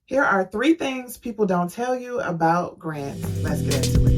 Here are 3 things people don't tell you about grants. Let's get into it.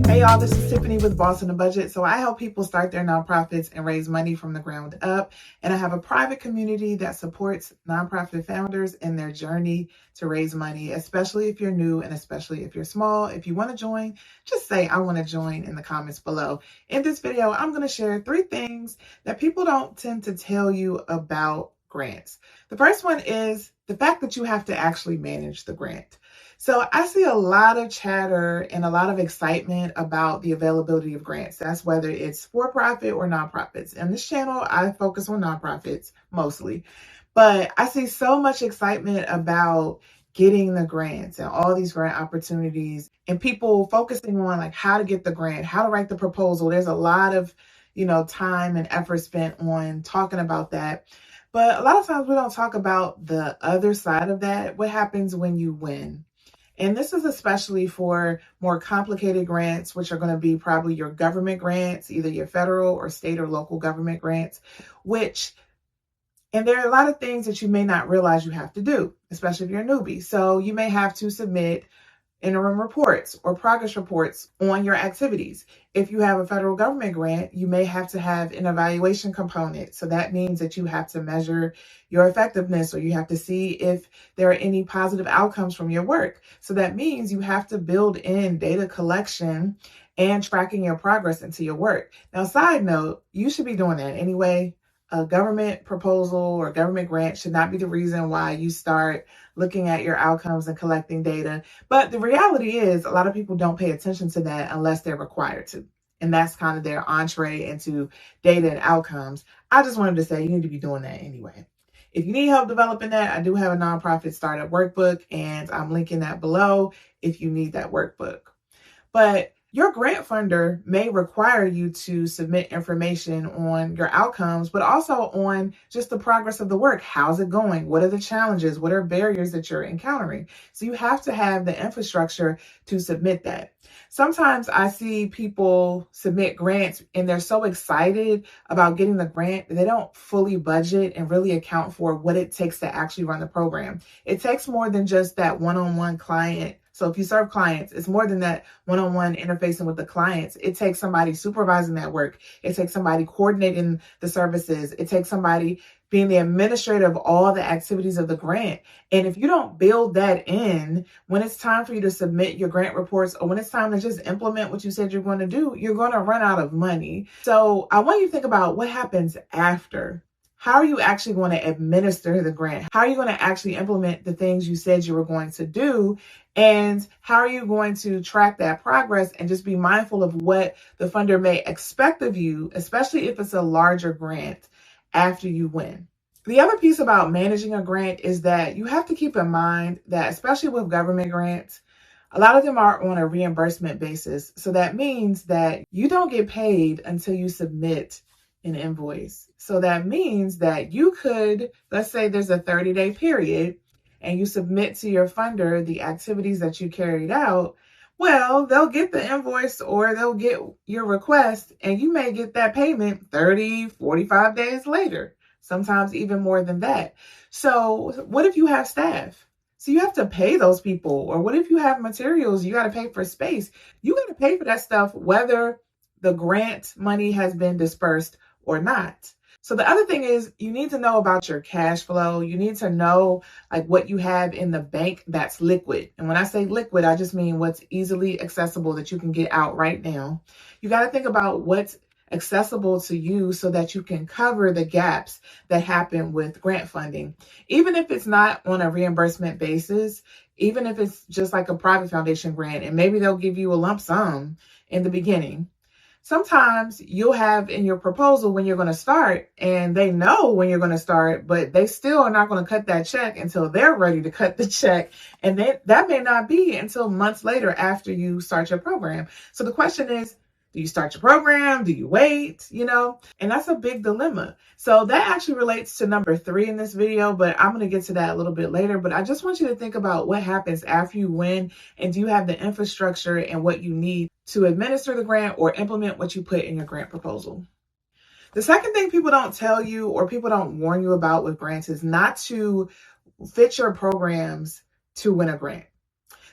Hey y'all, this is Tiffany with Boss in a Budget. So I help people start their nonprofits and raise money from the ground up. And I have a private community that supports nonprofit founders in their journey to raise money, especially if you're new and especially if you're small. If you want to join, just say I want to join in the comments below. In this video, I'm going to share 3 things that people don't tend to tell you about grants. The first one is the fact that you have to actually manage the grant. So I see a lot of chatter and a lot of excitement about the availability of grants. That's whether it's for-profit or nonprofits. And this channel, I focus on nonprofits mostly. But I see so much excitement about getting the grants and all these grant opportunities and people focusing on like how to get the grant, how to write the proposal. There's a lot of, time and effort spent on talking about that. But a lot of times we don't talk about the other side of that. What happens when you win? And this is especially for more complicated grants, which are going to be probably your government grants, either your federal or state or local government grants, and there are a lot of things that you may not realize you have to do, especially if you're a newbie. So you may have to submit interim reports or progress reports on your activities. If you have a federal government grant, you may have to have an evaluation component. So that means that you have to measure your effectiveness or you have to see if there are any positive outcomes from your work. So that means you have to build in data collection and tracking your progress into your work. Now, side note, you should be doing that anyway. A government proposal or government grant should not be the reason why you start looking at your outcomes and collecting data. But the reality is a lot of people don't pay attention to that unless they're required to. And that's kind of their entree into data and outcomes. I just wanted to say you need to be doing that anyway. If you need help developing that, I do have a nonprofit startup workbook and I'm linking that below if you need that workbook. But your grant funder may require you to submit information on your outcomes, but also on just the progress of the work. How's it going? What are the challenges? What are barriers that you're encountering? So you have to have the infrastructure to submit that. Sometimes I see people submit grants and they're so excited about getting the grant that they don't fully budget and really account for what it takes to actually run the program. It takes more than just that one-on-one client. So if you serve clients, it's more than that one-on-one interfacing with the clients. It takes somebody supervising that work. It takes somebody coordinating the services. It takes somebody being the administrator of all the activities of the grant. And if you don't build that in, when it's time for you to submit your grant reports or when it's time to just implement what you said you're going to do, you're going to run out of money. So I want you to think about what happens after. How are you actually going to administer the grant? How are you going to actually implement the things you said you were going to do? And how are you going to track that progress and just be mindful of what the funder may expect of you, especially if it's a larger grant after you win? The other piece about managing a grant is that you have to keep in mind that, especially with government grants, a lot of them are on a reimbursement basis. So that means that you don't get paid until you submit an invoice. So that means that you could, let's say there's a 30-day period and you submit to your funder the activities that you carried out. Well, they'll get the invoice or they'll get your request and you may get that payment 30, 45 days later, sometimes even more than that. So what if you have staff? So you have to pay those people. Or what if you have materials? You got to pay for space. You got to pay for that stuff, whether the grant money has been dispersed or not. So the other thing is you need to know about your cash flow. You need to know like what you have in the bank that's liquid. And when I say liquid, I just mean what's easily accessible that you can get out right now. You got to think about what's accessible to you so that you can cover the gaps that happen with grant funding. Even if it's not on a reimbursement basis, even if it's just like a private foundation grant, and maybe they'll give you a lump sum in the beginning. Sometimes you'll have in your proposal when you're going to start, and they know when you're going to start, but they still are not going to cut that check until they're ready to cut the check. And then that may not be until months later after you start your program. So the question is, do you start your program? Do you wait? And that's a big dilemma. So that actually relates to number 3 in this video, but I'm going to get to that a little bit later. But I just want you to think about what happens after you win, and do you have the infrastructure and what you need to administer the grant or implement what you put in your grant proposal? The second thing people don't tell you or people don't warn you about with grants is not to fit your programs to win a grant.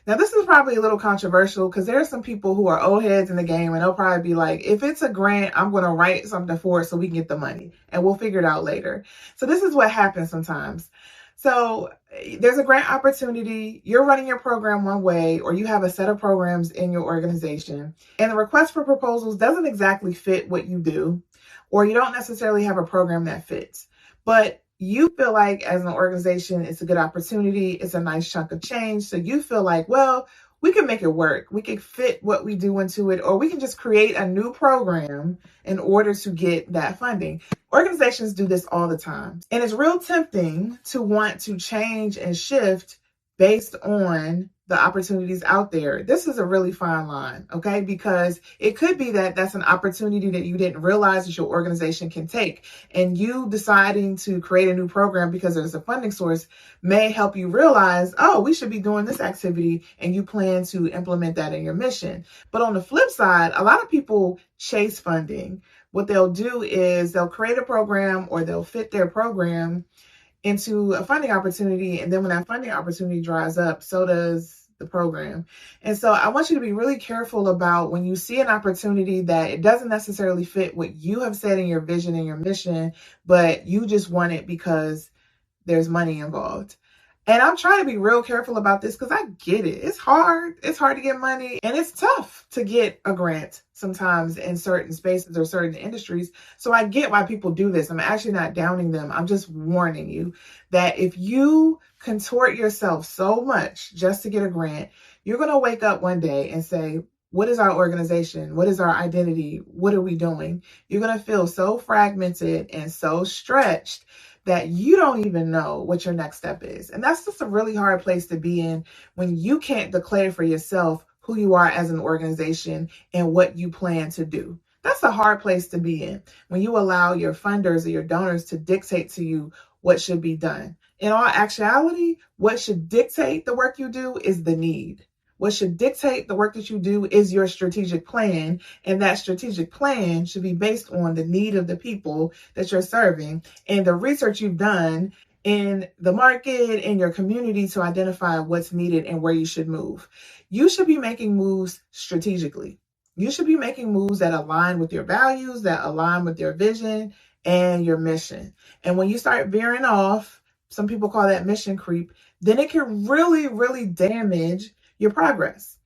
Now, this is probably a little controversial because there are some people who are old heads in the game and they'll probably be like, if it's a grant, I'm going to write something for it so we can get the money and we'll figure it out later. So this is what happens sometimes. So there's a grant opportunity, you're running your program one way, or you have a set of programs in your organization, and the request for proposals doesn't exactly fit what you do, or you don't necessarily have a program that fits. But you feel like as an organization, it's a good opportunity. It's a nice chunk of change. So you feel like, well, we can make it work. We can fit what we do into it, or we can just create a new program in order to get that funding. Organizations do this all the time. And it's real tempting to want to change and shift based on the opportunities out there. This is a really fine line, okay? Because it could be that that's an opportunity that you didn't realize that your organization can take. And you deciding to create a new program because there's a funding source may help you realize, oh, we should be doing this activity, and you plan to implement that in your mission. But on the flip side, a lot of people chase funding. What they'll do is they'll create a program or they'll fit their program into a funding opportunity. And then when that funding opportunity dries up, so does the program. And so I want you to be really careful about when you see an opportunity that it doesn't necessarily fit what you have said in your vision and your mission, but you just want it because there's money involved. And I'm trying to be real careful about this because I get it. It's hard. It's hard to get money, and it's tough to get a grant sometimes in certain spaces or certain industries. So I get why people do this. I'm actually not downing them. I'm just warning you that if you contort yourself so much just to get a grant, you're going to wake up one day and say, what is our organization? What is our identity? What are we doing? You're going to feel so fragmented and so stretched that you don't even know what your next step is. And that's just a really hard place to be in when you can't declare for yourself who you are as an organization and what you plan to do. That's a hard place to be in when you allow your funders or your donors to dictate to you what should be done. In all actuality, what should dictate the work you do is the need. What should dictate the work that you do is your strategic plan, and that strategic plan should be based on the need of the people that you're serving and the research you've done in the market, in your community, to identify what's needed and where you should move. You should be making moves strategically. You should be making moves that align with your values, that align with your vision and your mission. And when you start veering off, some people call that mission creep, then it can really, really damage your progress.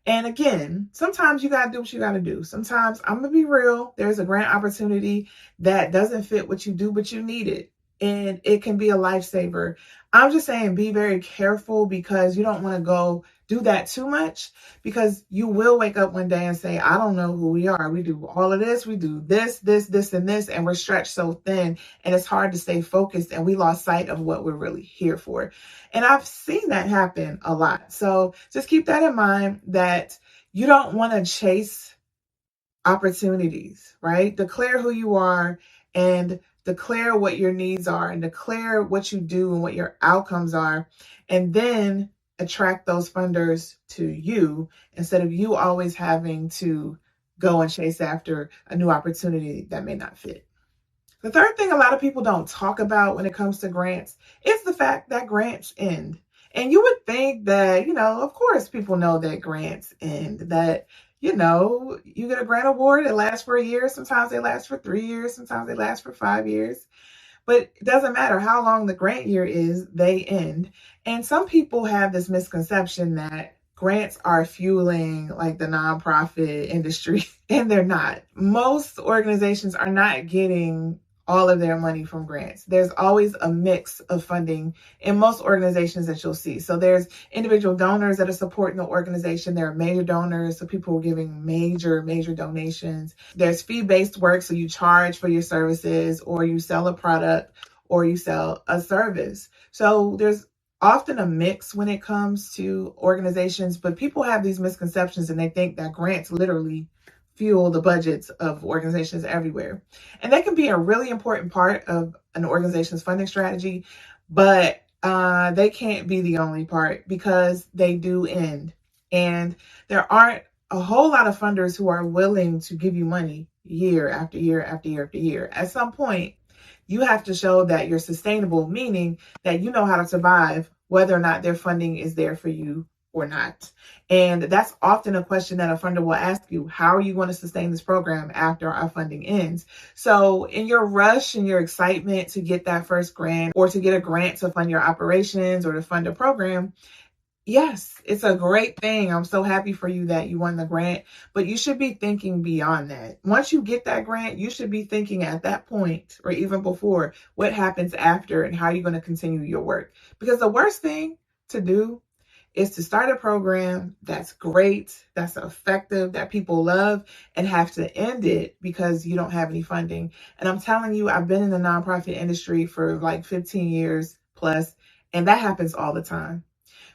And again, sometimes you got to do what you got to do. Sometimes, I'm going to be real, there's a grant opportunity that doesn't fit what you do, but you need it. And it can be a lifesaver. I'm just saying, be very careful because you don't want to go do that too much, because you will wake up one day and say, I don't know who we are. We do all of this. We do this, and this, and we're stretched so thin, and it's hard to stay focused, and we lost sight of what we're really here for. And I've seen that happen a lot. So just keep that in mind, that you don't want to chase opportunities, right? Declare who you are and declare what your needs are and declare what you do and what your outcomes are, and then attract those funders to you instead of you always having to go and chase after a new opportunity that may not fit. The third thing a lot of people don't talk about when it comes to grants is the fact that grants end. And you would think that, of course people know that grants end, that, you get a grant award, it lasts for a year. Sometimes they last for 3 years. Sometimes they last for 5 years. But it doesn't matter how long the grant year is, they end. And some people have this misconception that grants are fueling like the nonprofit industry, and they're not. Most organizations are not getting all of their money from grants. There's always a mix of funding in most organizations that you'll see. So there's individual donors that are supporting the organization. There are major donors, so people are giving major donations. There's fee-based work, so you charge for your services, or you sell a product, or you sell a service. So there's often a mix when it comes to organizations, but people have these misconceptions and they think that grants literally fuel the budgets of organizations everywhere. And that can be a really important part of an organization's funding strategy, but they can't be the only part, because they do end. And there aren't a whole lot of funders who are willing to give you money. year after year after year after year. At some point, you have to show that you're sustainable, meaning that you know how to survive whether or not their funding is there for you or not. And that's often a question that a funder will ask you. How are you going to sustain this program after our funding ends? So in your rush and your excitement to get that first grant or to get a grant to fund your operations or to fund a program, yes, it's a great thing. I'm so happy for you that you won the grant, but you should be thinking beyond that. Once you get that grant, you should be thinking at that point or even before what happens after and how you're going to continue your work. Because the worst thing to do is to start a program that's great, that's effective, that people love, and have to end it because you don't have any funding. And I'm telling you, I've been in the nonprofit industry for like 15 years plus, and that happens all the time.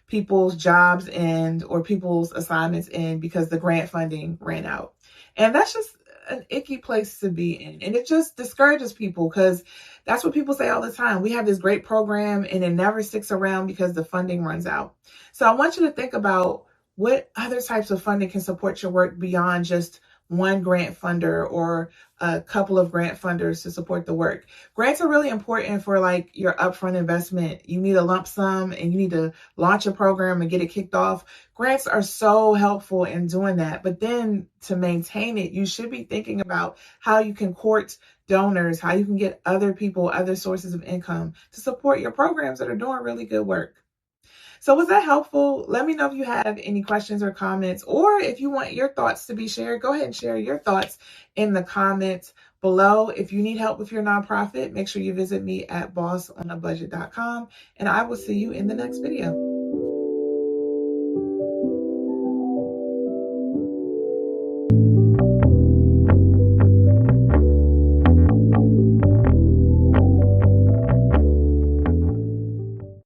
People's jobs end or people's assignments end because the grant funding ran out. And that's just an icky place to be in. And it just discourages people because that's what people say all the time. We have this great program and it never sticks around because the funding runs out. So I want you to think about what other types of funding can support your work beyond just one grant funder or a couple of grant funders to support the work. Grants are really important for like your upfront investment. You need a lump sum and you need to launch a program and get it kicked off. Grants are so helpful in doing that. But then to maintain it, you should be thinking about how you can court donors, how you can get other people, other sources of income to support your programs that are doing really good work. So was that helpful? Let me know if you have any questions or comments, or if you want your thoughts to be shared, go ahead and share your thoughts in the comments below. If you need help with your nonprofit, make sure you visit me at bossonabudget.com, and I will see you in the next video.